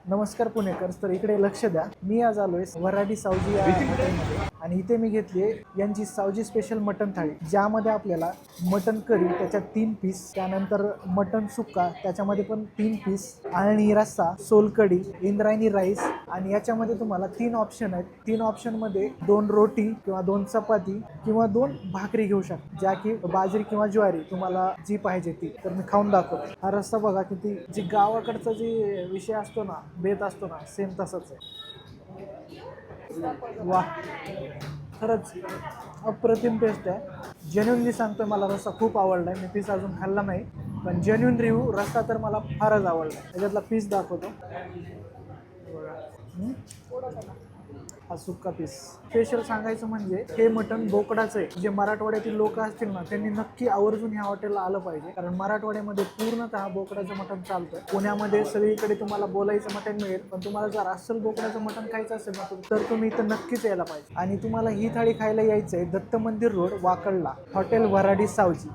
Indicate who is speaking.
Speaker 1: नमस्कार पुणेकर. तर इकडे लक्ष द्या. मी आज आलोय वऱ्हाडी सावजी या हॉटेलमध्ये आणि इथे मी घेतली यांची सावजी स्पेशल मटन थाळी, ज्यामध्ये आपल्याला मटन करी त्याच्यात 3 पीस, त्यानंतर मटन सुक्का त्याच्यामध्ये पण 3 पीस, आळणी रस्सा, सोलकढी, इंद्रायणी राईस आणि याच्यामध्ये तुम्हाला 3 ऑप्शन आहेत. 3 ऑप्शन मध्ये 2 रोटी किंवा 2 चपाती किंवा 2 भाकरी घेऊ शकता, ज्या की बाजरी किंवा ज्वारी तुम्हाला जी पाहिजे ती. तर मी खाऊन दाखवतो. हा रस्सा बघा किती, जी गावाकडचा जी विषय असतो ना, बेत असतो ना, सेम तसंच आहे. वा, खरंच अप्रतिम टेस्ट आहे. जेन्युनली सांगतोय, मला रस्सा खूप आवडला आहे. मी पीस अजून खाल्ला नाही, पण जेन्युन रिव्ह्यू, रस्सा तर मला फारच आवडला. त्याच्यातला पीस दाखवतो. हा सुक्का पीस. स्पेशल सांगायचं म्हणजे हे मटण बोकडाचं आहे. जे मराठवाड्यातील लोक असतील ना, त्यांनी नक्की आवर्जून ह्या हॉटेलला आलं पाहिजे, कारण मराठवाड्यामध्ये पूर्णतः बोकडाचं मटण चालतं. पुण्यामध्ये सगळीकडे तुम्हाला बोलायचं मटण मिळेल, पण तुम्हाला जर अस्सल बोकडाचं मटण खायचं असेल ना, तर तुम्ही इथं नक्कीच यायला पाहिजे. आणि तुम्हाला ही थाळी खायला यायचं आहे दत्त मंदिर रोड, वाकडला, हॉटेल वऱ्हाडी सावजी.